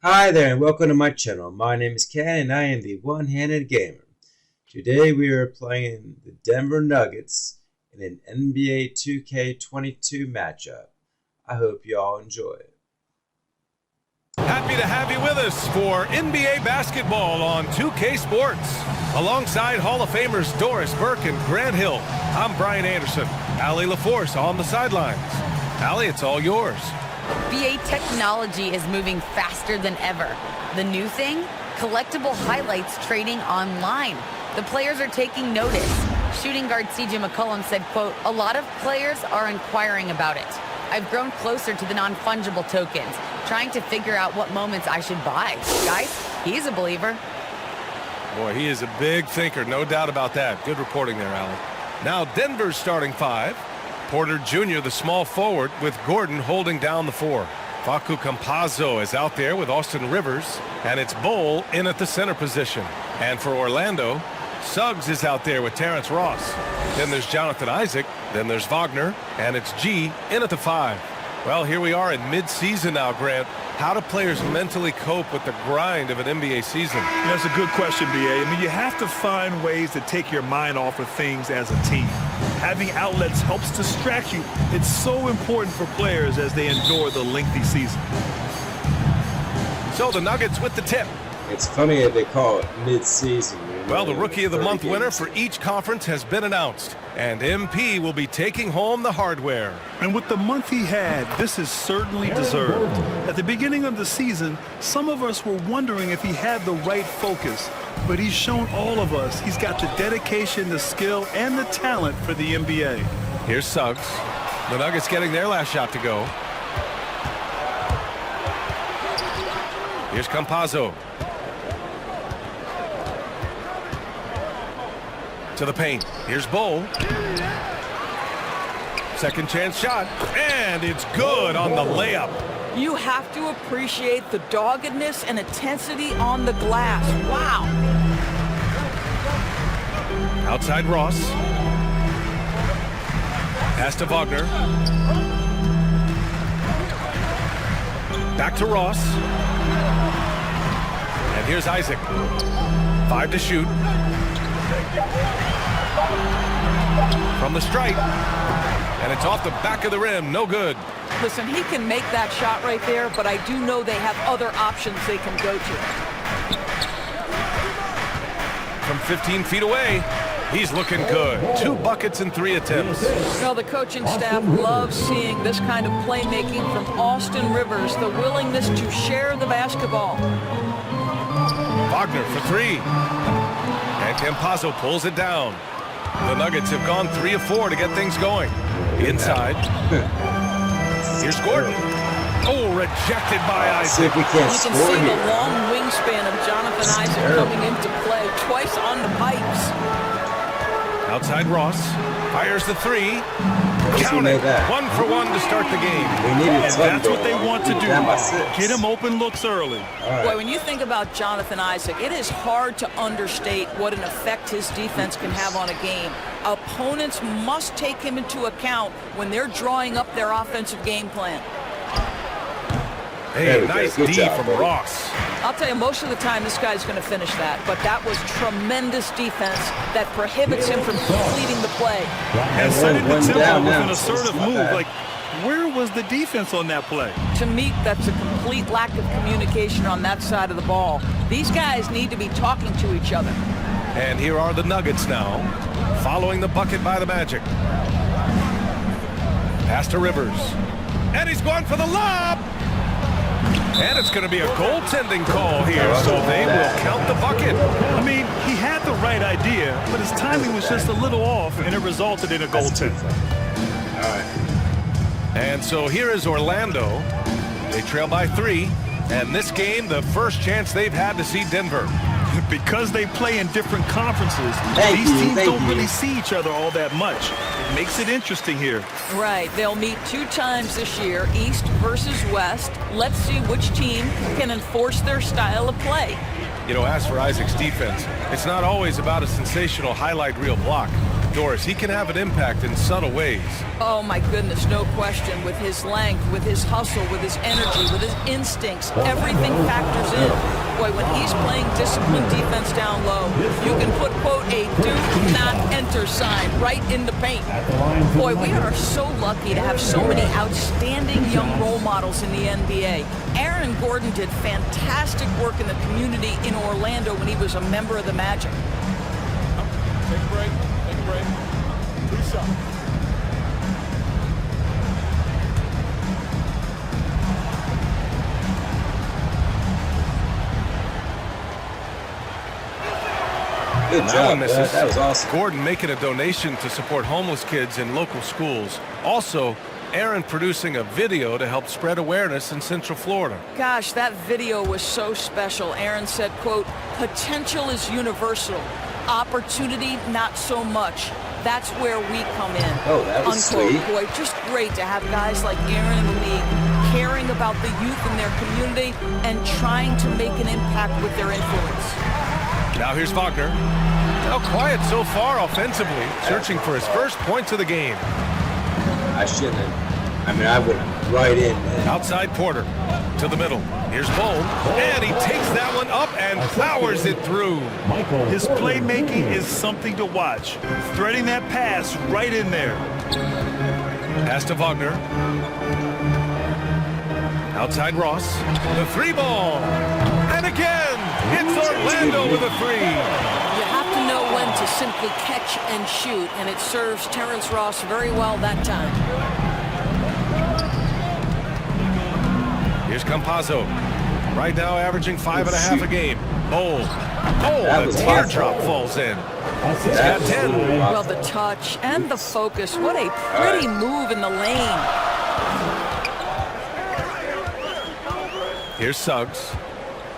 Hi there and welcome to my channel. My name is Ken and I am the One-Handed Gamer. Today we are playing the Denver Nuggets in an NBA 2K22 matchup. I hope you all enjoy it. Happy to have you with us for NBA basketball on 2K Sports. Alongside Hall of Famers Doris Burke and Grant Hill, I'm Brian Anderson. Allie LaForce on the sidelines. Allie, it's all yours. BA technology is moving faster than ever. The new thing? Collectible highlights trading online. The players are taking notice. Shooting guard CJ McCollum said, quote, "A lot of players are inquiring about it. I've grown closer to the non-fungible tokens, trying to figure out what moments I should buy." Guys, he's a believer. Boy, he is a big thinker, no doubt about that. Good reporting there, Allie. Now Denver's starting five. Porter Jr., the small forward, with Gordon holding down the four. Facu Campazzo is out there with Austin Rivers, and it's Bol in at the center position. And for Orlando, Suggs is out there with Terrence Ross. Then there's Jonathan Isaac, then there's Wagner, and it's G in at the five. Well, here we are in mid-season now, Grant. How do players mentally cope with the grind of an NBA season? That's a good question, BA. I mean, you have to find ways to take your mind off of things as a team. Having outlets helps distract you. It's so important for players as they endure the lengthy season. So the Nuggets with the tip. It's funny that they call it mid-season. Well, the Rookie of the Month winner for each conference has been announced, and MP will be taking home the hardware. And with the month he had, this is certainly deserved. At the beginning of the season, some of us were wondering if he had the right focus, but he's shown all of us he's got the dedication, the skill, and the talent for the NBA. Here's Suggs. The Nuggets getting their last shot to go. Here's Campazzo. To the paint. Here's Bol. Second chance shot. And it's good on the layup. You have to appreciate the doggedness and intensity on the glass. Wow. Outside Ross. Pass to Wagner. Back to Ross. And here's Isaac. 5 to shoot. From the stripe. And it's off the back of the rim. No good. Listen, he can make that shot right there, but I do know they have other options they can go to. From 15 feet away, he's looking good. 2 buckets in 3 attempts. Well, the coaching staff loves seeing this kind of playmaking from Austin Rivers, the willingness to share the basketball. Wagner for 3. And Campazzo pulls it down. The Nuggets have gone 3 of 4 to get things going. Inside. Here's Gordon. Oh, rejected by Isaac. We can't You can score see here. the long wingspan of Jonathan Isaac coming into play twice on the pipes. Outside Ross. Fires the 3. He Count made it. that. 1 for 1 to start the game. We needed And that's what they want to do. Down by 6. Get him open looks early. Boy, when you think about Jonathan Isaac, it is hard to understate what an effect his defense can have on a game. Opponents must take him into account when they're drawing up their offensive game plan. Hey, nice Good D job, from buddy. Ross. I'll tell you, most of the time this guy's going to finish that, but that was tremendous defense that prohibits him from completing the play. And setting the one tempo down with now, an so it's assertive not move. bad. Like, where was the defense on that play? To me, that's a complete lack of communication on that side of the ball. These guys need to be talking to each other. And here are the Nuggets now, following the bucket by the Magic. Pass to Rivers. And he's going for the lob. And it's going to be a goaltending call here, so they will count the bucket. I mean, he had the right idea, but his timing was just a little off, and it resulted in a goaltend. And so here is Orlando. They trail by 3. And this game, the first chance they've had to see Denver. Because they play in different conferences, these teams don't really see each other all that much. It makes it interesting here. Right, they'll meet 2 times this year, East versus West. Let's see which team can enforce their style of play. You know, as for Isaac's defense, it's not always about a sensational highlight reel block. outdoors, he can have an impact in subtle ways. Oh my goodness, no question. With his length, with his hustle, with his energy, with his instincts, everything factors in. Boy, when he's playing disciplined defense down low, you can put, quote, a do not enter sign right in the paint. Boy, we are so lucky to have so many outstanding young role models in the NBA. Aaron Gordon did fantastic work in the community in Orlando when he was a member of the Magic. Take a break. Take a break. 2 shots. Good job, Bud. That was awesome. Gordon making a donation to support homeless kids in local schools. Also, Aaron producing a video to help spread awareness in Central Florida. Gosh, that video was so special. Aaron said, quote, potential is universal. Opportunity, not so much. That's where we come in. Oh, that was unquote. sweet. Boy, just great to have guys like Aaron in the league caring about the youth in their community and trying to make an impact with their influence. Now here's Wagner. Now quiet so far offensively, searching for his first points of the game. I shouldn't have. I mean, I went right in, man. Outside Porter to the middle. Here's Bull, and he takes that one up and powers it through. His playmaking is something to watch. Threading that pass right in there. Pass to Wagner. Outside Ross. The 3-ball. And again, it's Orlando with a 3. You have to know when to simply catch and shoot, and it serves Terrence Ross very well that time. Here's Campazzo. Right now averaging 5.5 a game. Bull. Oh, the teardrop falls in. He's got 10. Well, the touch and the focus. What a pretty move in the lane. Here's Suggs.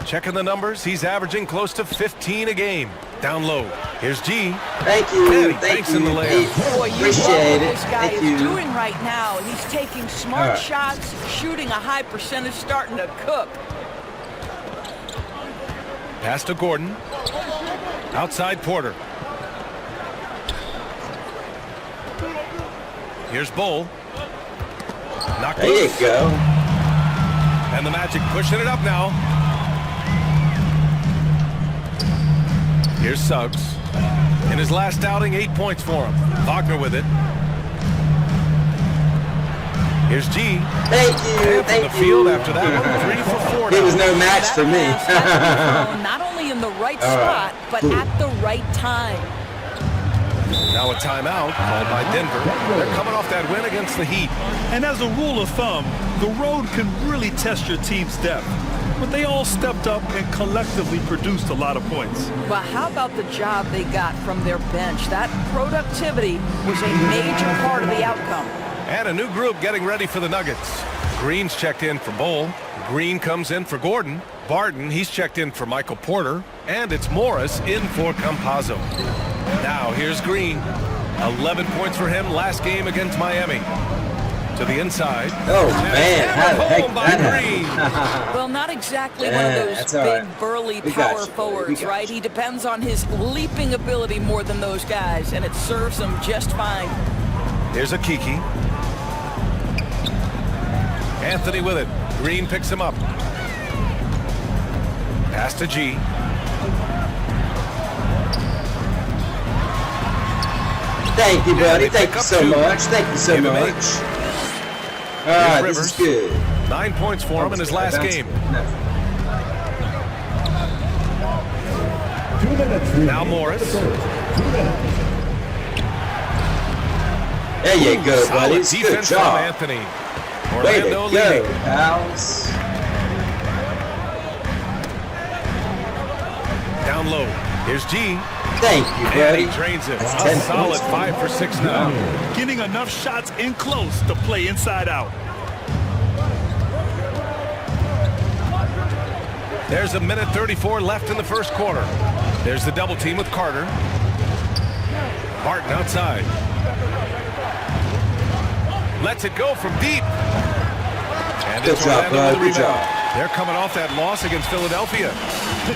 Checking the numbers. He's averaging close to 15 a game. Down low. Here's G. Thank you. And he Thank banks you. in the layup. Boy, you love Appreciate what it. this guy Thank is you. doing right now. He's taking smart right. shots, shooting a high percentage, starting to cook. Pass to Gordon. Outside Porter. Here's Bull. Knocked There you loose. go. And the Magic pushing it up now. Here's Suggs. In his last outing, 8 points for him. Wagner with it. Here's G. Thank you. And from the Thank field you. after that, 3 for 4 It was now. no match for me. That pass had to be thrown not only in the right All spot, right. but Cool. at the right time. Now a timeout called by Denver. They're coming off that win against the Heat. And as a rule of thumb, the road can really test your team's depth. But they all stepped up and collectively produced a lot of points. But how about the job they got from their bench? That productivity was a major part of the outcome. And a new group getting ready for the Nuggets. Green's checked in for Bull. Green comes in for Gordon. Barton, he's checked in for Michael Porter. And it's Morris in for Campazzo. Now here's Green. 11 points for him last game against Miami. To the inside. Oh, And man. How the heck home by that Green. happened? Well, not exactly one Yeah, of those that's big, all right. burly We got power you, buddy. We forwards, got right? you. He depends on his leaping ability more than those guys, and it serves him just fine. Here's a Kiki. Anthony with it. Green picks him up. Pass to G. Thank you, Yeah, buddy. they Thank pick you up so 2. much. Thank you so Give him 8. much. All right, this Rivers. is good. 9 points for him in his last game. Now Morris. There you go, Solid buddies. Good defense from job. Anthony. Way to Orlando go, leading. pals. Down low. Here's G. Thank you, And he buddy. drains it. That's A 10 solid points. 5 for 6 now. Getting enough shots in close to play inside out. There's a minute 34 left in the first quarter. There's the double team with Carter. Barton outside. Lets it go from deep. And Good it's job, Orlando with bud. the Good rebound. job. They're coming off that loss against Philadelphia.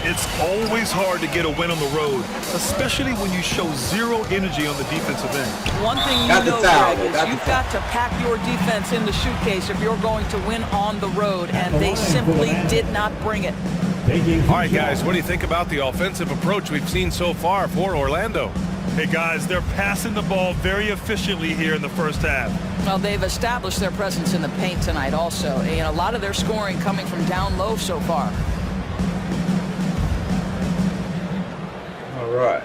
It's always hard to get a win on the road, especially when you show zero energy on the defensive end. One thing you know, Greg, is you've got to pack your defense in the suitcase if you're going to win on the road, and they simply did not bring it. All right, guys, what do you think about the offensive approach we've seen so far for Orlando? Hey, guys, they're passing the ball very efficiently here in the first half. Well, they've established their presence in the paint tonight also. And a lot of their scoring coming from down low so far. All right.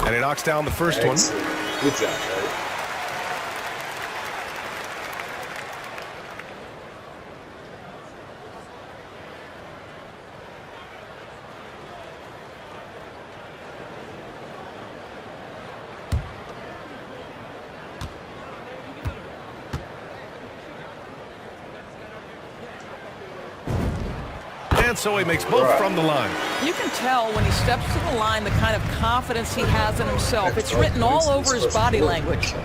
And he knocks down the first one. Good job, buddy. And so he makes both from the line. You can tell when he steps to the line the kind of confidence he has in himself. It's written all over his body language.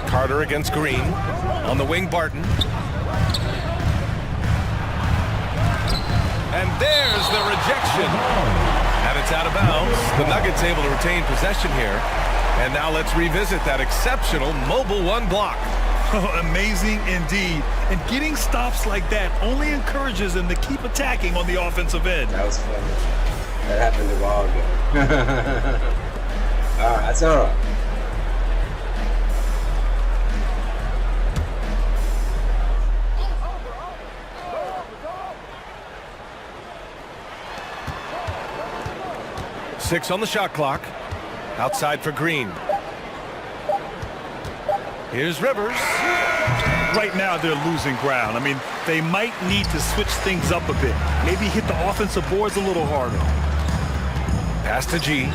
Carter against Green. On the wing, Barton. And there's the rejection. And it's out of bounds. The Nuggets able to retain possession here. And now let's revisit that exceptional Mobile One block. Amazing indeed. And getting stops like that only encourages them to keep attacking on the offensive end. That was funny. That happened a while ago. All right, that's all right. Six on the shot clock. Outside for Green. Here's Rivers. Right now they're losing ground. I mean, they might need to switch things up a bit. Maybe hit the offensive boards a little harder. Pass to G.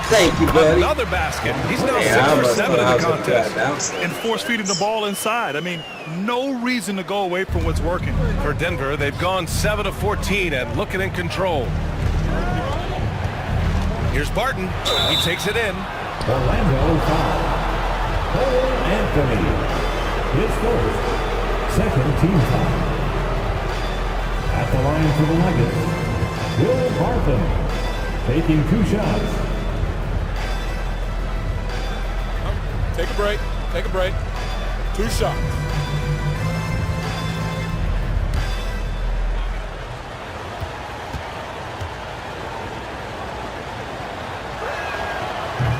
Thank you, buddy. Another basket. He's now 6 for 7 in the contest. And force feeding the ball inside. I mean, no reason to go away from what's working. For Denver, they've gone 7 of 14 and looking in control. Here's Barton. He takes it in. Orlando foul. Cole Anthony. His first, second team foul. At the line for the Nuggets, Will Barton, taking 2 shots. Take a break. Take a break. 2 shots.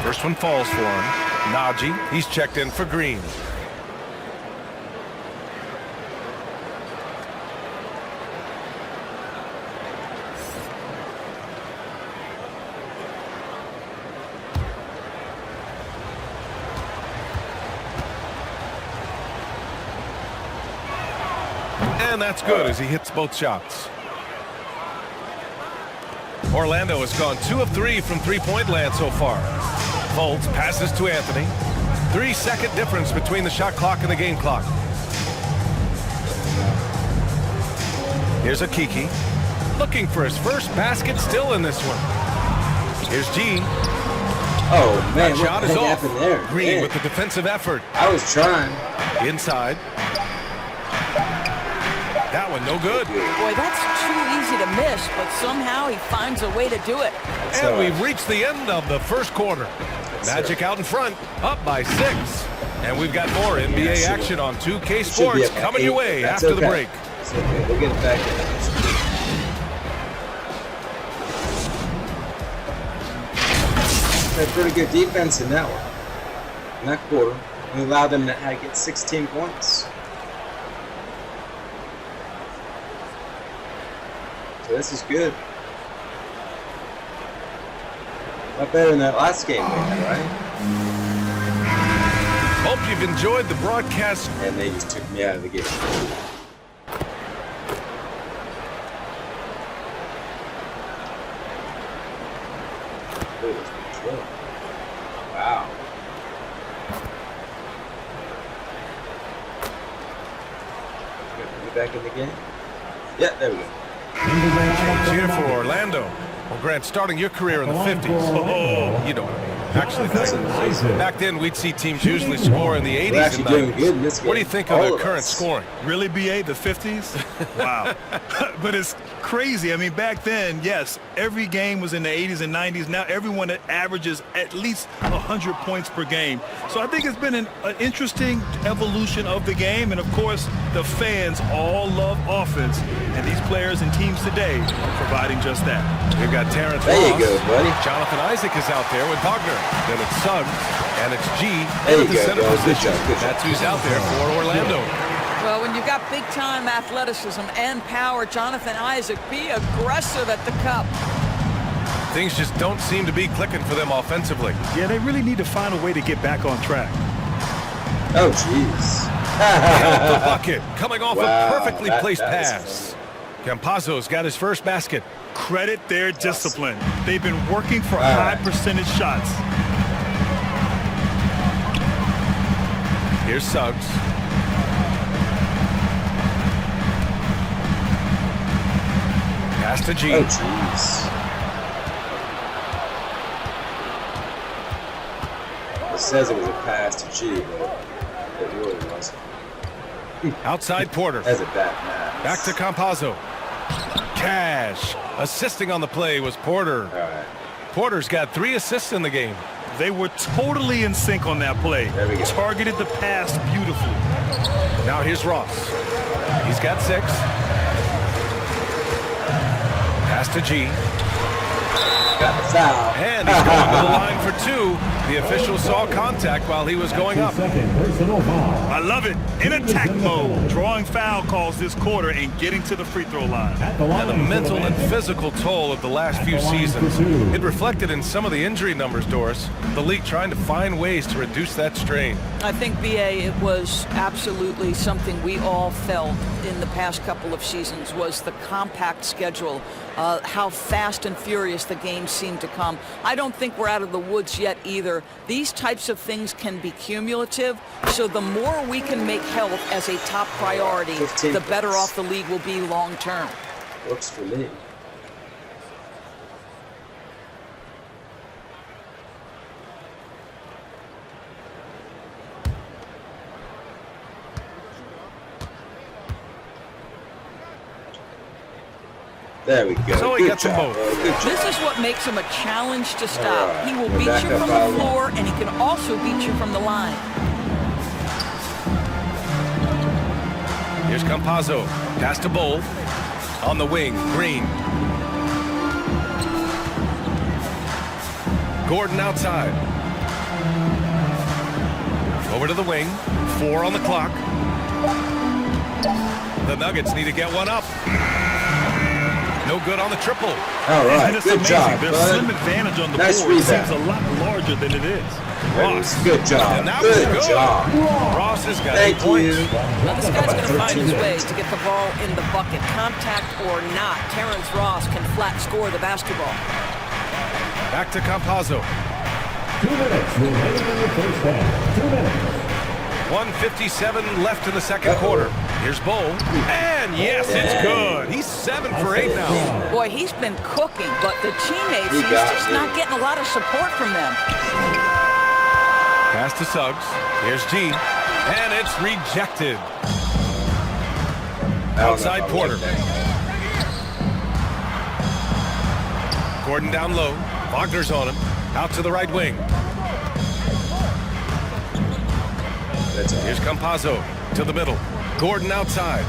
First one falls for him. Najee, he's checked in for Green. And that's good as he hits both shots. Orlando has gone 2 of 3 from three-point land so far. Fultz passes to Anthony. 3-second difference between the shot clock and the game clock. Here's Akiki. Looking for his first basket still in this one. Here's G. Oh, man. That shot is off. There? Green Man. with the defensive effort. I was trying. Inside. That one no good. Boy, that's too easy to miss, but somehow he finds a way to do it. And we've reached the end of the first quarter. Magic out in front, up by 6. And we've got more NBA action on 2K Sports coming your way after the break. It's okay. We'll get it back in. Had pretty good defense in that one. In that quarter. We allowed them to get 16 points. So this is good. A lot better than that last game, right? Hope you've enjoyed the broadcast. And they just took me out of the game. Ooh, that's good drill. Wow. Get back in the game? Yeah, there we go. Cheer for Orlando. Well, Grant, starting your career in the 50s, you know what I mean. Actually, back then we'd see teams usually score in the 80s We're actually and doing 90s. good in this game. What do you think of All the of current us. scoring? Really, BA, the 50s? Wow. But it's crazy. I mean, back then, yes, every game was in the 80s and 90s. Now everyone averages at least 100 points per game. So I think it's been an interesting evolution of the game. And, of course, the fans all love offense. And these players and teams today are providing just that. We've got Terrence There you Ross. go, buddy. Jonathan Isaac is out there with Wagner. Then it's Suggs, and it's G There in you the go, center guys. Good position. job, good job. That's who's out there for Orlando. Well, when you've got big-time athleticism and power, Jonathan Isaac, be aggressive at the cup. Things just don't seem to be clicking for them offensively. Yeah, they really need to find a way to get back on track. Oh, jeez. The bucket coming off Wow, a perfectly that placed was pass. Campazzo's got his first basket. Credit their discipline. They've been working for right. high percentage shots. Here's Suggs. Pass to G. Oh, jeez. It says it was a pass to G, but it really wasn't. Outside Porter. That's a bad pass. Back to Campazzo. Cash. Assisting on the play was Porter. All right. Porter's got 3 assists in the game. They were totally in sync on that play. There we go. Targeted the pass beautifully. Now here's Ross. He's got 6. Pass to G. Got the foul. And he's going to the line for 2. The official saw contact while he was going up. Second personal foul. I love it. In attack mode, drawing foul calls this quarter and getting to the free throw line. At the line And the for mental and Memphis. physical toll of the last few At the line for seasons. 2. It reflected in some of the injury numbers, Doris. The league trying to find ways to reduce that strain. I think, BA, it was absolutely something we all felt in the past couple of seasons was the compact schedule, how fast and furious the games seem to come. I don't think we're out of the woods yet either. These types of things can be cumulative, so the more we can make health as a top priority, 15 the better points. off the league will be long term. Works for me. There we go. So he Good gets them job, both. bro. Good job. This is what makes him a challenge to stop. All right. He will We're beat back you up from by the one. floor, and he can also beat you from the line. Here's Campazzo. Pass to Bowl. On the wing, Green. Gordon outside. Over to the wing. 4 on the clock. The Nuggets need to get one up. No good on the triple. All right. And it's Good amazing. job, Their bud. slim advantage on the Nice board rebound. seems a lot larger than it is. Ross. Good job. And that was Good good. job. Ross has got 8 Thank points. you. Now, this guy's going to find his way to get the ball in the bucket. Contact or not, Terrence Ross can flat score the basketball. Back to Campazzo. 2 minutes remaining in the first half. 2 minutes. 1:57 left in the second quarter. Here's Bowl. And yes, it's good. He's 7 for 8 now. Boy, he's been cooking, but the teammates, He he's got just it. not getting a lot of support from them. Pass to Suggs. Here's G. And it's rejected. I don't know Outside if I Porter. like that. Gordon down low. Wagner's on him. Out to the right wing. That's all. Here's Campazzo to the middle. Gordon outside.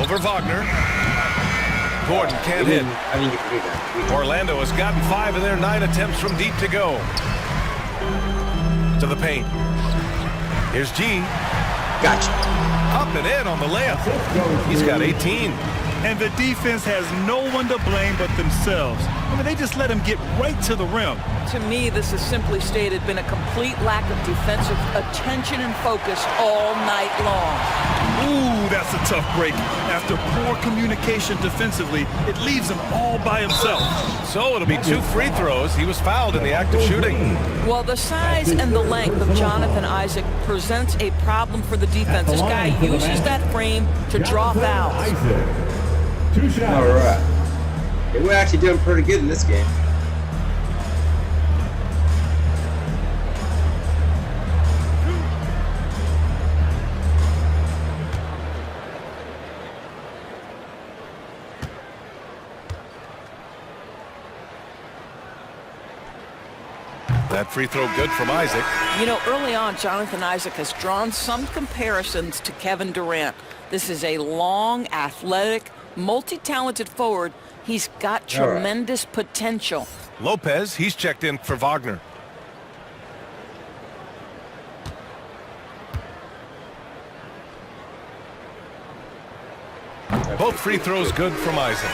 Over Wagner. Gordon can't hit. I didn't get the rebound. Orlando has gotten 5 of their 9 attempts from deep to go. To the paint. Here's G. Gotcha. Up and in on the layup. He's got 18. And the defense has no one to blame but themselves. I mean, they just let him get right to the rim. To me, this has simply stated been a complete lack of defensive attention and focus all night long. Ooh, that's a tough break. After poor communication defensively, it leaves him all by himself. So it'll be 2 free throws. He was fouled in the act of shooting. Well, the size and the length of Jonathan Isaac presents a problem for the defense. This guy uses that frame to draw fouls. Two shots. All right. Yeah, we're actually doing pretty good in this game. That free throw good from Isaac. You know, early on, Jonathan Isaac has drawn some comparisons to Kevin Durant. This is a long, athletic, multi-talented forward. He's got tremendous potential. Lopez, he's checked in for Wagner. Both free throws good from Isaac.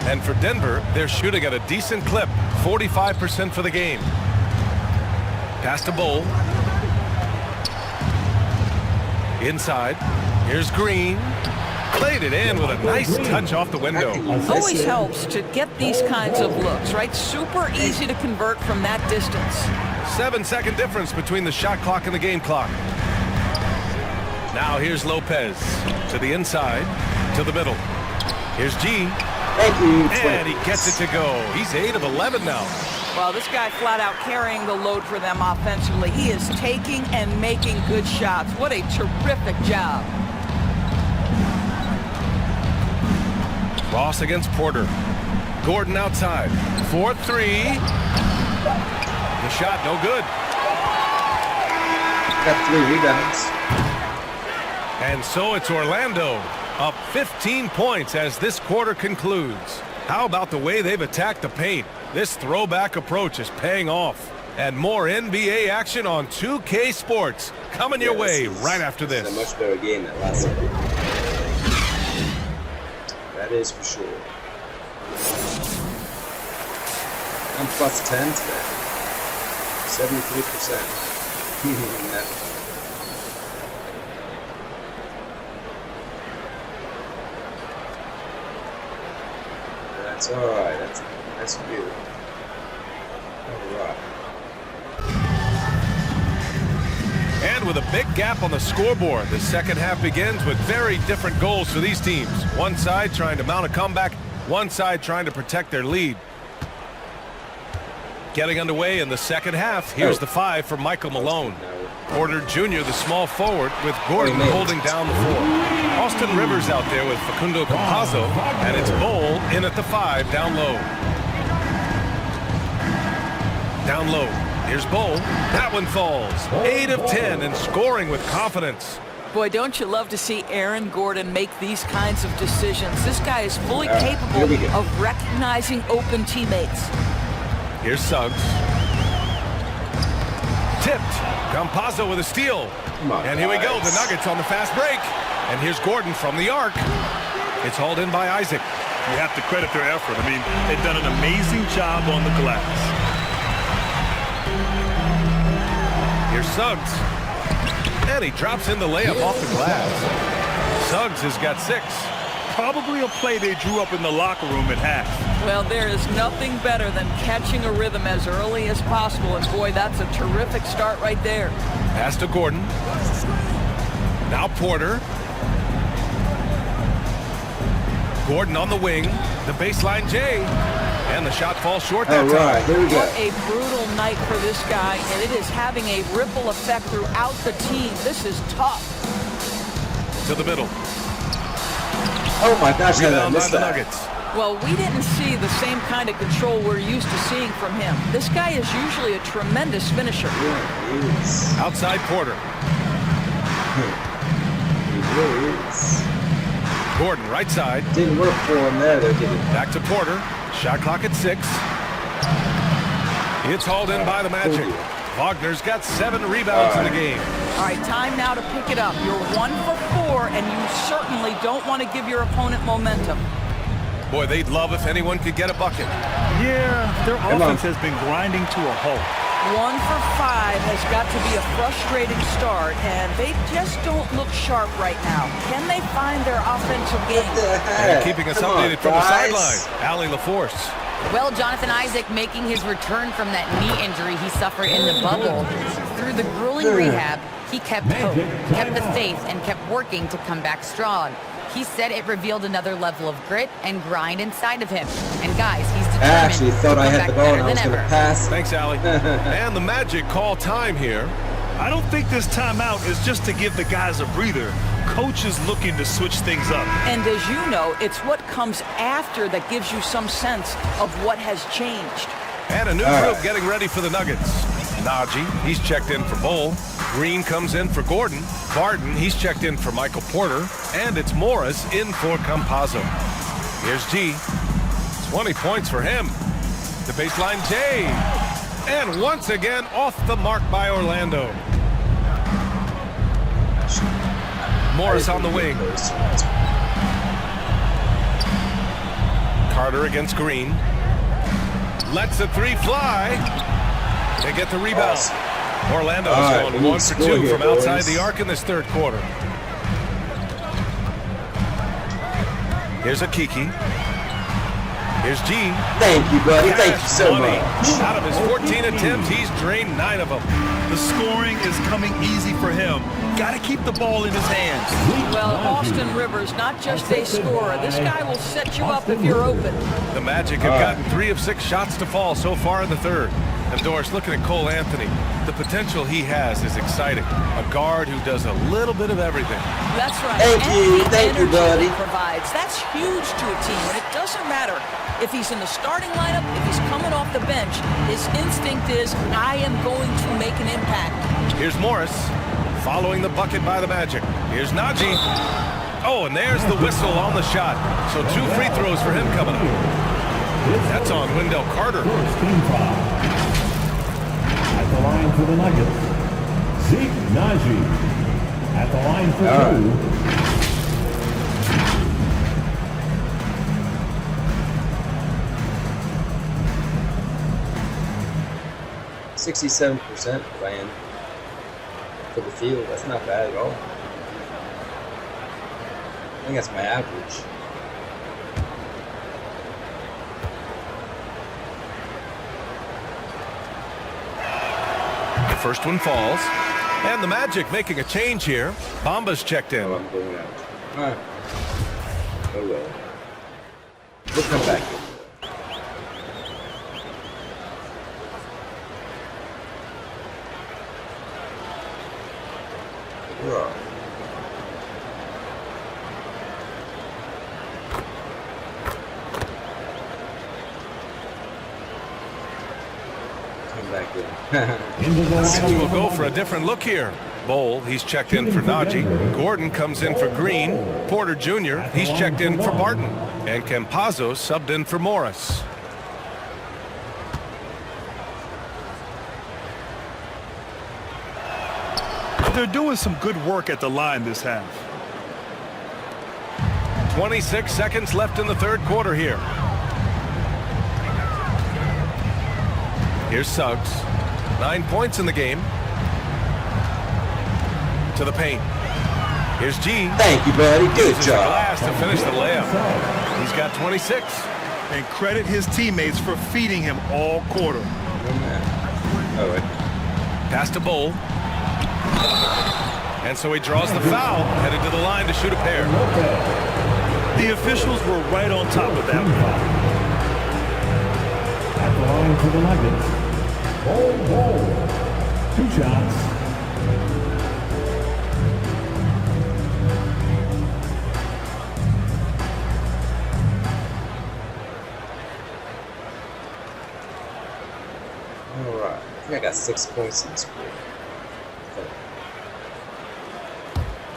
And for Denver, they're shooting at a decent clip, 45% for the game. Pass to Bol. Inside. Here's Green. Played it in with a nice touch off the window. Always helps to get these kinds of looks, right? Super easy to convert from that distance. 7-second difference between the shot clock and the game clock. Now here's Lopez to the inside, to the middle. Here's G. Thank you. And he gets it to go. He's 8 of 11 now. Well, this guy flat out carrying the load for them offensively. He is taking and making good shots. What a terrific job. Ross against Porter. Gordon outside. 4-3. The shot no good. Got 3 rebounds. And so it's Orlando up 15 points as this quarter concludes. How about the way they've attacked the paint? This throwback approach is paying off. And more NBA action on 2K Sports coming your way right after this. It's a much better game than last time. That is for sure. I'm plus 10 today. 73%. That's all right. That's good. All right. And with a big gap on the scoreboard, the second half begins with very different goals for these teams. One side trying to mount a comeback, one side trying to protect their lead. Getting underway in the second half, here's the 5 for Michael Malone. Porter Jr., the small forward, with Gordon holding down the 4. Austin Rivers out there with Facundo Campazzo, and it's Bol in at the 5 down low. Down low. Here's Bol. That one falls. 8 of 10 and scoring with confidence. Boy, don't you love to see Aaron Gordon make these kinds of decisions. This guy is fully capable of recognizing open teammates. Here's Suggs. Tipped. Campazzo with a steal. And here we go. The Nuggets on the fast break. And here's Gordon from the arc. It's hauled in by Isaac. You have to credit their effort. I mean, they've done an amazing job on the glass. Here's Suggs. And he drops in the layup off the glass. Suggs has got 6. Probably a play they drew up in the locker room at half. Well, there is nothing better than catching a rhythm as early as possible. And boy, that's a terrific start right there. Pass to Gordon. Now Porter. Gordon on the wing. The baseline J. And the shot falls short that time. All right, here we go. What a brutal night for this guy, and it is having a ripple effect throughout the team. This is tough. To the middle. Oh my gosh, I Rebound by missed the that. Nuggets. Well, we didn't see the same kind of control we're used to seeing from him. This guy is usually a tremendous finisher. He is. Outside Porter. He really is. Gordon right side. Didn't work for him there, though, did it? Back to Porter. Shot clock at 6. It's hauled in by the Magic. Wagner's got 7 rebounds in the game. All right, time now to pick it up. You're 1 for 4, and you certainly don't want to give your opponent momentum. Boy, they'd love if anyone could get a bucket. Yeah, their offense has been grinding to a halt. 1 for 5 has got to be a frustrating start, and they just don't look sharp right now. Can they find their offensive game? And keeping us updated from the sideline, Allie LaForce. Well, Jonathan Isaac making his return from that knee injury he suffered in the bubble. Through the grueling rehab, he kept hope, kept the faith, and kept working to come back strong. He said it revealed another level of grit and grind inside of him. And guys, he's determined I actually thought I had the ball and I was than going to ever. pass. Thanks, Allie. And the Magic call time here. I don't think this timeout is just to give the guys a breather. Coach is looking to switch things up. And as you know, it's what comes after that gives you some sense of what has changed. And a new group getting ready for the Nuggets. Najee, he's checked in for Bol. Green comes in for Gordon. Barton, he's checked in for Michael Porter. And it's Morris in for Campazzo. Here's G. 20 points for him. The baseline J. And once again off the mark by Orlando. Morris on the wing. Carter against Green. Lets the 3 fly. They get the rebound. Orlando's going 1 for 2 from outside the arc in this third quarter. Here's a Kiki. Here's G. Thank you, buddy. Thank you so Money. much. Out of his 14 attempts, he's drained 9 of them. The scoring is coming easy for him. Got to keep the ball in his hands. Well, Austin Rivers, not just a scorer. This guy will set you up if you're open. The Magic have gotten 3 of 6 shots to fall so far in the third. And Doris, looking at Cole Anthony, the potential he has is exciting. A guard who does a little bit of everything. That's right. Thank And you. the Thank you, energy buddy. he provides. That's huge to a team. And it doesn't matter if he's in the starting lineup, if he's coming off the bench. His instinct is, I am going to make an impact. Here's Morris, following the bucket by the Magic. Here's Najee. Oh, and there's the whistle on the shot. So 2 free throws for him coming up. That's on Wendell Carter. First team foul. At the line for the Nuggets, Zeke Najee. At the line for 67% playing for the field. That's not bad at all. I think that's my average. The first one falls. And the Magic making a change here. Bamba's checked in. Oh, I'm going out. Alright. Oh well. We'll come back in. Where are we? Come back in. into the line. We'll go for a different look here. Bol, he's checked in for Najee. Gordon comes in for Green. Porter Jr., he's checked in for Barton. And Campazzo subbed in for Morris. They're doing some good work at the line this half. 26 seconds left in the third quarter here. Here's Suggs. 9 points in the game. To the paint. Here's G. Thank you, buddy. Good Uses the job. glass to finish the layup. He's got 26. And credit his teammates for feeding him all quarter. Oh, man. Oh, wait. Pass to Bol. And so he draws the foul, headed to the line to shoot a pair. The officials were right on top of that one. At the line for the Nuggets, Bol. 2 shots. Alright. I think I got 6 points in this quarter.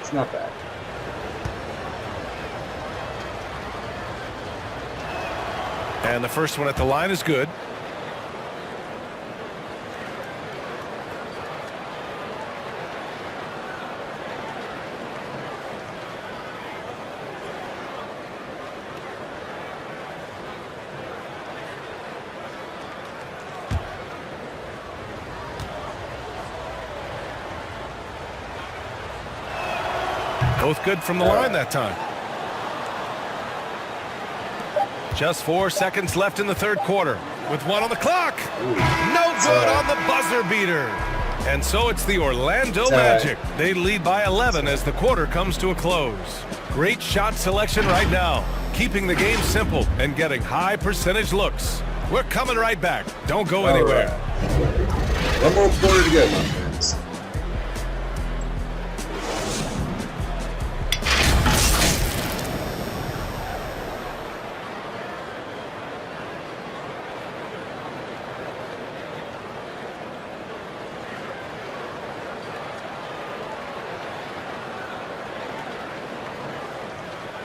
It's not bad. And the first one at the line is good. Both good from the line that time. Just 4 seconds left in the third quarter. With 1 on the clock. No good on the buzzer beater. And so it's the Orlando Magic. They lead by 11 as the quarter comes to a close. Great shot selection right now. Keeping the game simple and getting high percentage looks. We're coming right back. Don't go anywhere. One more quarter to go, my friends.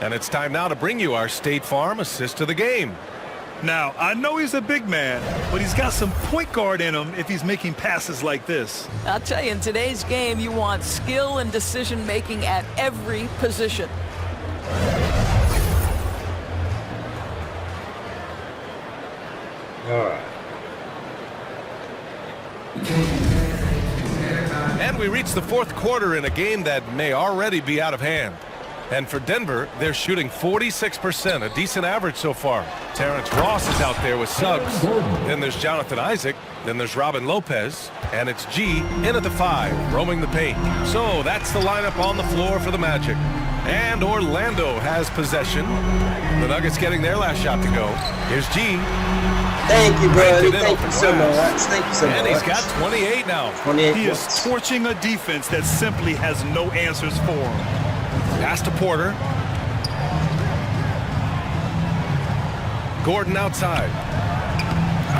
And it's time now to bring you our State Farm assist of the game. Now, I know he's a big man, but he's got some point guard in him if he's making passes like this. I'll tell you, in today's game, you want skill and decision-making at every position. All right. And we reach the fourth quarter in a game that may already be out of hand. And for Denver, they're shooting 46%, a decent average so far. Terrence Ross is out there with Suggs. Then there's Jonathan Isaac. Then there's Robin Lopez. And it's G in at the 5, roaming the paint. So that's the lineup on the floor for the Magic. And Orlando has possession. The Nuggets getting their last shot to go. Here's G. Thank you, buddy. Thank you so much. Thank you so much. And he's got 28 now. 28 He is points. torching a defense that simply has no answers for him. Pass to Porter. Gordon outside.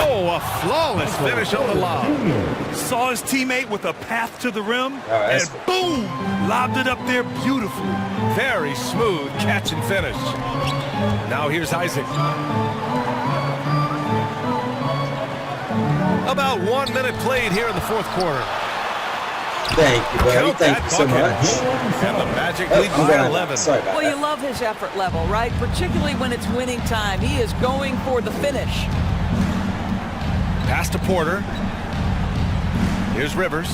Oh, a flawless finish on the lob. Saw his teammate with a path to the rim, right, and boom, lobbed it up there beautifully. Very smooth catch and finish. Now here's Isaac. About 1 minute played here in the fourth quarter. Thank you, buddy. Count Thank that you so bucket. much. And the Magic Oh, lead I'm by going 11. Sorry about Well, that. you love his effort level, right? Particularly when it's winning time. He is going for the finish. Pass to Porter. Here's Rivers.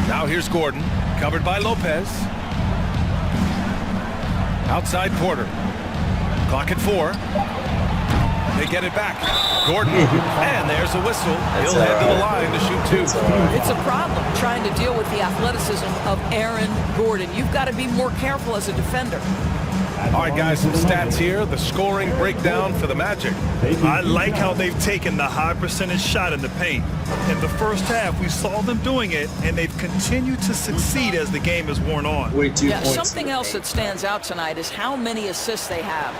Now here's Gordon. Covered by Lopez. Outside Porter. Clock at 4. They get it back. Gordon. And there's a whistle. He'll head to the line to shoot 2. It's a problem trying to deal with the athleticism of Aaron Gordon. You've got to be more careful as a defender. All right, guys, some stats here. The scoring breakdown for the Magic. I like how they've taken the high percentage shot in the paint. In the first half, we saw them doing it, and they've continued to succeed as the game has worn on. 42 Yeah, points. something else that stands out tonight is how many assists they have.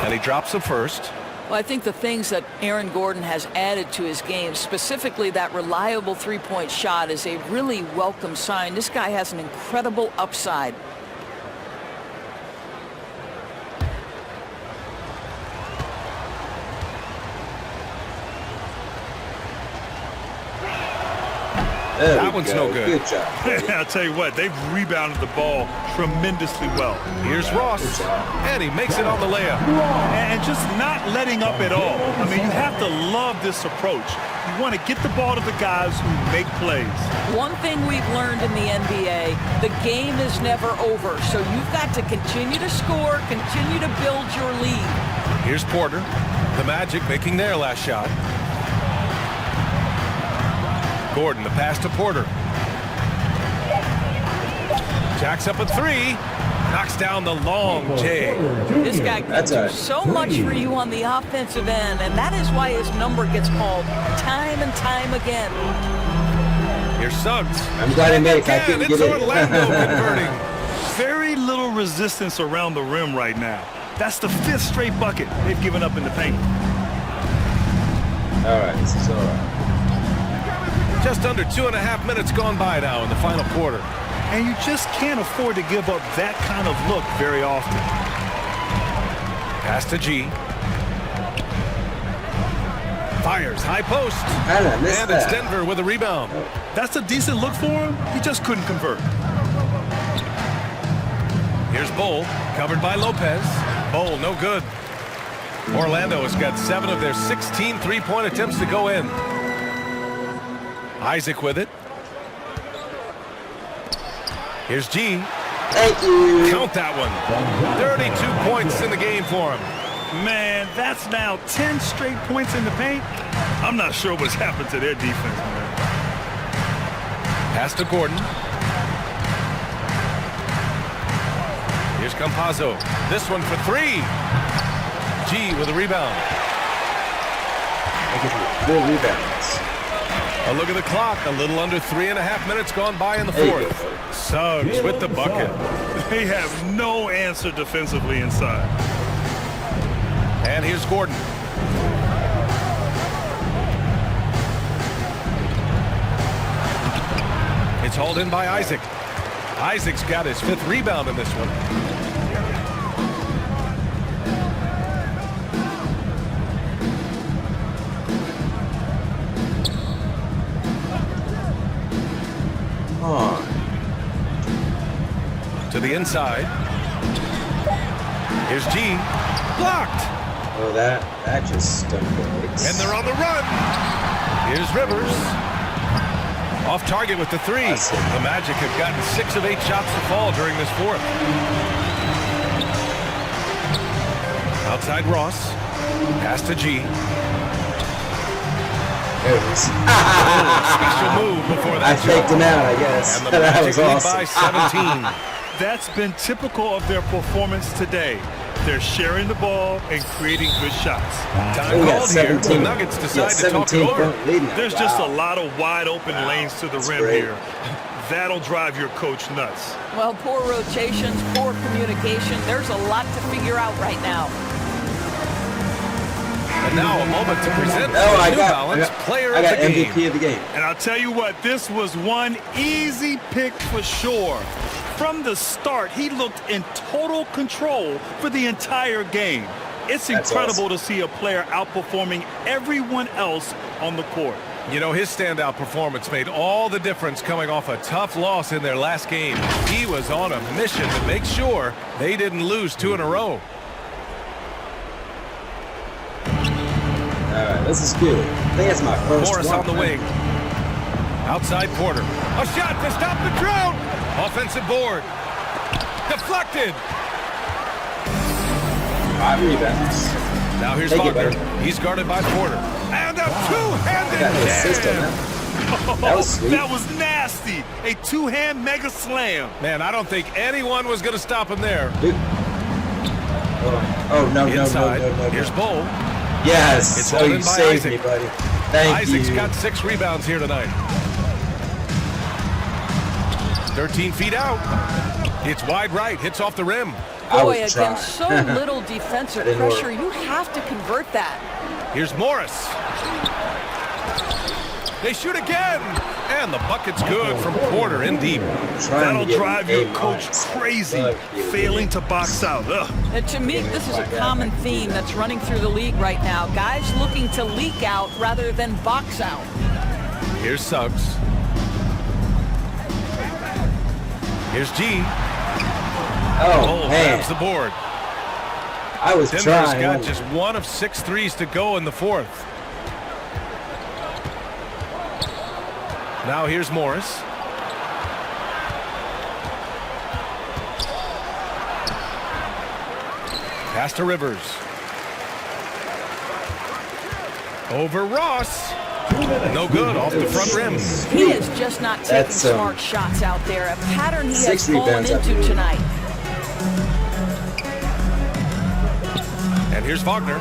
And he drops the first. Well, I think the things that Aaron Gordon has added to his game, specifically that reliable three-point shot, is a really welcome sign. This guy has an incredible upside. There That we one's go. no good. Good job. buddy. I'll tell you what, they've rebounded the ball tremendously well. Here's Ross. And he makes it on the layup. And just not letting up at all. I mean, you have to love this approach. You want to get the ball to the guys who make plays. One thing we've learned in the NBA, the game is never over. So you've got to continue to score, continue to build your lead. Here's Porter. The Magic making their last shot. Gordon, the pass to Porter. Jacks up a 3. Knocks down the long J. This guy can do so much for you on the offensive end, and that is why his number gets called time and time again. Here's Suggs. I'm glad I made it. I Again, couldn't it's get it. Orlando converting. Very little resistance around the rim right now. That's the 5th straight bucket they've given up in the paint. All right, this is all right. Just under 2.5 minutes gone by now in the final quarter. And you just can't afford to give up that kind of look very often. Pass to G. Fires, high post. And I missed And that. it's Denver with a rebound. That's a decent look for him. He just couldn't convert. Here's Bull, covered by Lopez. Bull, no good. Orlando has got 7 of their 16 three-point attempts to go in. Isaac with it. Here's G. Thank you. Count that one. 32 points in the game for him. Man, that's now 10 straight points in the paint. I'm not sure what's happened to their defense, man. Pass to Gordon. Here's Campazzo. This one for 3. G with a rebound. I give you 4 rebounds. A look at the clock. A little under 3.5 minutes gone by in the There you go, fourth. buddy. Suggs with the bucket. They have no answer defensively inside. And here's Gordon. It's hauled in by Isaac. Isaac's got his 5th rebound in this one. Oh, To the inside. Here's G. Blocked. oh, that just stunk the legs. And they're on the run. Here's Rivers. Off target with the 3. That's it. The Magic have gotten 6 of 8 shots to fall during this fourth. Outside Ross. Pass to G. There it is. Special move before I that faked shot. him out, I guess. And the That Magic was lead awesome. by 17. That's been typical of their performance today. They're sharing the ball and creating good shots. Time We got called here. The 17. Nuggets Yeah, decide to talk it 17 over. point lead now. There's just a Wow. lot of wide open lanes to the That's rim great. here. That'll drive your coach nuts. Well, poor rotations, poor communication. There's a lot to figure out right now. And now a moment to present Oh, the I New got Balance Player I got of the Game. MVP of the game. And I'll tell you what, this was one easy pick for sure. From the start, he looked in total control for the entire game. It's That's incredible to see a player outperforming everyone else on the court. You know, his standout performance made all the difference coming off a tough loss in their last game. He was on a mission to make sure they didn't lose 2 in a row. All right, this is good. I think that's my first Morris one. on the wing. Outside Porter. A shot to stop the drought. Offensive board. Deflected. 5 rebounds. Now here's Thank you, Wagner. buddy. He's guarded by Porter. And a two-handed Got an assist on jam. that. That was sweet. That was nasty. A two-hand mega slam. Man, I don't think anyone was going to stop him there. Dude. Oh, no, Inside. no. Here's Bull. Yes. It's Oh, held you in by saved Isaac. me, buddy. Thank Isaac's you. got 6 rebounds here tonight. 13 feet out. It's wide right. Hits off the rim. I Boy, was against so trying. little defensive Didn't work. pressure, you have to convert that. Here's Morris. They shoot again. And the bucket's good from Porter in deep. Trying That'll to get drive an your A coach minus. crazy, Fuck you. failing to box out. Ugh. And to me, this is a common theme that's running through the league right now. Guys looking to leak out rather than box out. Here's Suggs. Here's G. Oh, Bull man. grabs the board. I was Denver's trying. got just 1 of 6 threes to go in the fourth. Now here's Morris. Pass to Rivers. Over Ross. No good off the front rim. He is just not taking That's, smart shots out there. A pattern he has 6 fallen rebounds, I into believe. tonight. And here's Wagner.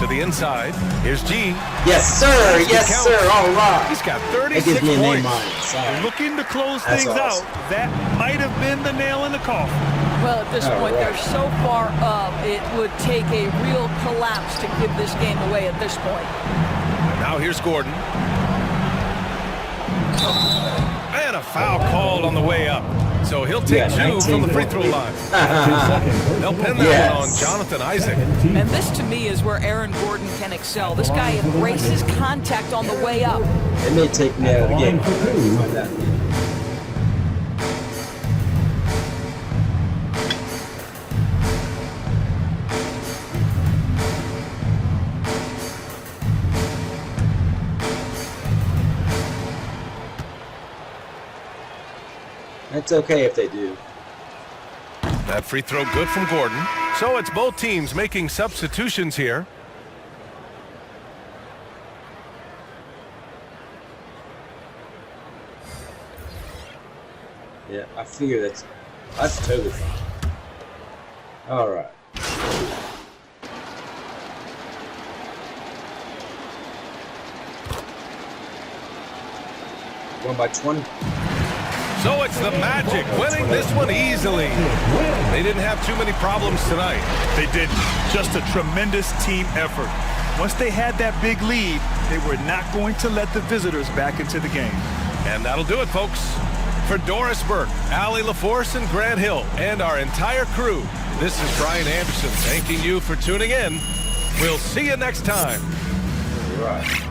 To the inside. Here's G. Yes, sir. Yes, Count. sir. All right. He's got That 36 gives me an A points. minus. Sorry. Looking to close That's things awesome. out. That might have been the nail in the coffin. Well, at this All point, right. they're so far up, it would take a real collapse to give this game away at this point. Now here's Gordon. And a foul called on the way up. So he'll take Yeah, 2 from the 19 free throw line. They'll pin that Yes. one on Jonathan Isaac. And this, to me, is where Aaron Gordon can excel. This guy embraces contact on the way up. It may take me out of the game. Find out. It's okay if they do. That free throw good from Gordon. So it's both teams making substitutions here. Yeah, I figure that's totally fine. All right. Going by 20. So it's the Magic winning this one easily. They didn't have too many problems tonight. They didn't. Just a tremendous team effort. Once they had that big lead, they were not going to let the visitors back into the game. And that'll do it, folks. For Doris Burke, Allie LaForce, and Grant Hill, and our entire crew, this is Brian Anderson thanking you for tuning in. We'll see you next time. All right.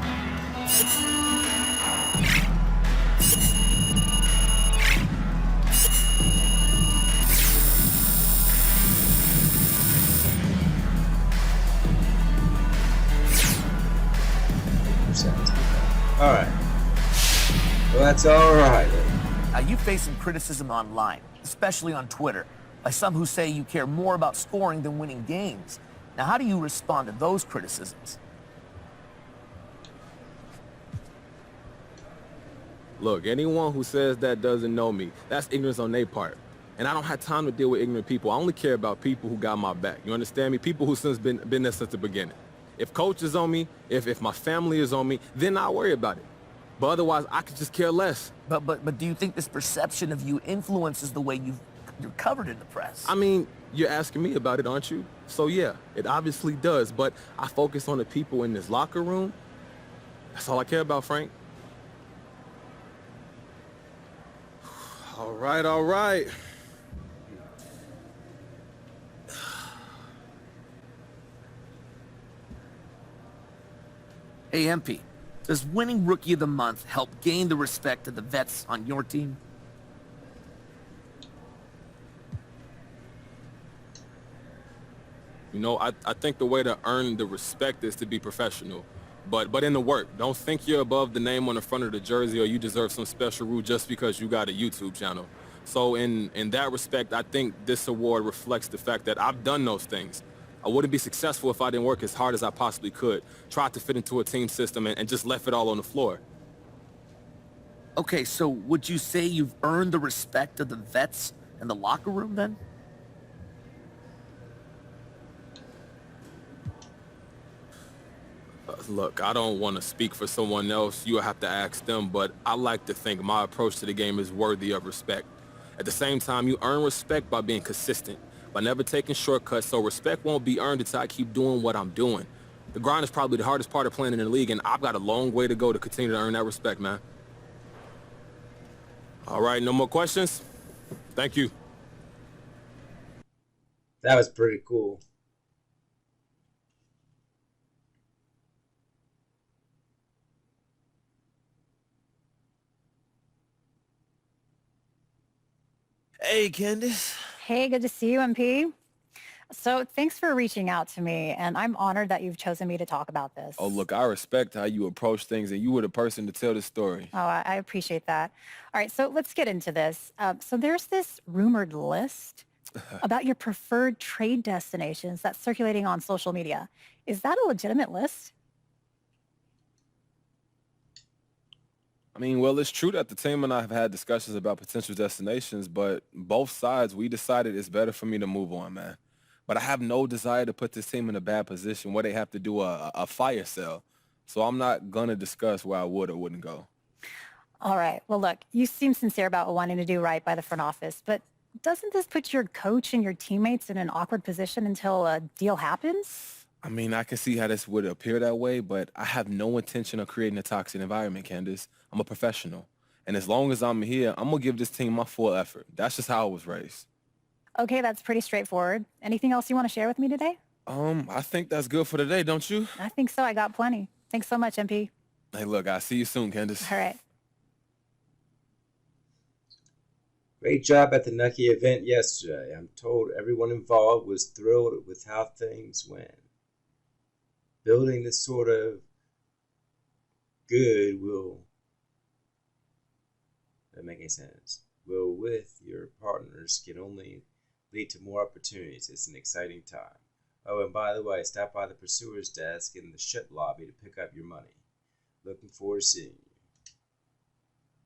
All right. Well, that's all right. Now, you face some criticism online, especially on Twitter, by some who say you care more about scoring than winning games. Now, how do you respond to those criticisms? Look, anyone who says that doesn't know me. That's ignorance on their part. And I don't have time to deal with ignorant people. I only care about people who got my back. You understand me? People who since been there since the beginning. If coach is on me, if my family is on me, then I'll worry about it. But otherwise, I could just care less. But do you think this perception of you influences the way you're covered in the press? I mean, you're asking me about it, aren't you? So yeah, it obviously does. But I focus on the people in this locker room. That's all I care about, Frank. All right, all right. Hey, MP, does winning Rookie of the Month help gain the respect of the vets on your team? You know, I think the way to earn the respect is to be professional. But in the work, don't think you're above the name on the front of the jersey or you deserve some special rule just because you got a YouTube channel. So in that respect, I think this award reflects the fact that I've done those things. I wouldn't be successful if I didn't work as hard as I possibly could, tried to fit into a team system and just left it all on the floor. Okay, so would you say you've earned the respect of the vets in the locker room then? Look, I don't want to speak for someone else. You'll have to ask them, but I like to think my approach to the game is worthy of respect. At the same time, you earn respect by being consistent, by never taking shortcuts, so respect won't be earned until I keep doing what I'm doing. The grind is probably the hardest part of playing in the league, and I've got a long way to go to continue to earn that respect, man. All right, no more questions? Thank you. That was pretty cool. Hey, Candace. Hey, good to see you, MP. So thanks for reaching out to me, and I'm honored that you've chosen me to talk about this. Oh, look, I respect how you approach things, and you were the person to tell the story. Oh, I appreciate that. All right, so let's get into this. So there's this rumored list about your preferred trade destinations that's circulating on social media. Is that a legitimate list? I mean, well, it's true that the team and I have had discussions about potential destinations, but both sides, we decided it's better for me to move on, man. But I have no desire to put this team in a bad position where they have to do a fire sale. So I'm not going to discuss where I would or wouldn't go. All right. Well, look, you seem sincere about wanting to do right by the front office, but doesn't this put your coach and your teammates in an awkward position until a deal happens? I mean, I can see how this would appear that way, but I have no intention of creating a toxic environment, Candace. I'm a professional. And as long as I'm here, I'm going to give this team my full effort. That's just how I was raised. Okay, that's pretty straightforward. Anything else you want to share with me today? I think that's good for today, don't you? I think so. I got plenty. Thanks so much, MP. Hey, look, I'll see you soon, Candace. All right. Great job at the Nucky event yesterday. I'm told everyone involved was thrilled with how things went. Building this sort of good will... That make any sense? will with your partners can only lead to more opportunities. It's an exciting time. Oh, and by the way, stop by the Pursuer's desk in the ship lobby to pick up your money. Looking forward to seeing you.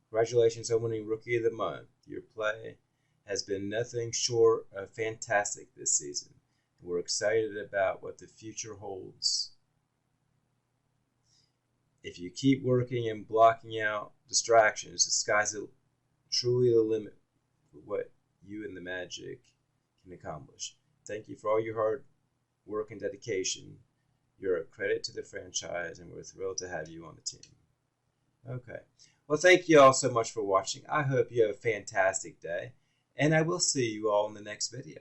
Congratulations on winning Rookie of the Month. Your play has been nothing short of fantastic this season. We're excited about what the future holds. If you keep working and blocking out distractions, the sky's truly the limit for what you and the Magic can accomplish. Thank you for all your hard work and dedication. You're a credit to the franchise, and we're thrilled to have you on the team. Okay. Well, thank you all so much for watching. I hope you have a fantastic day, and I will see you all in the next video.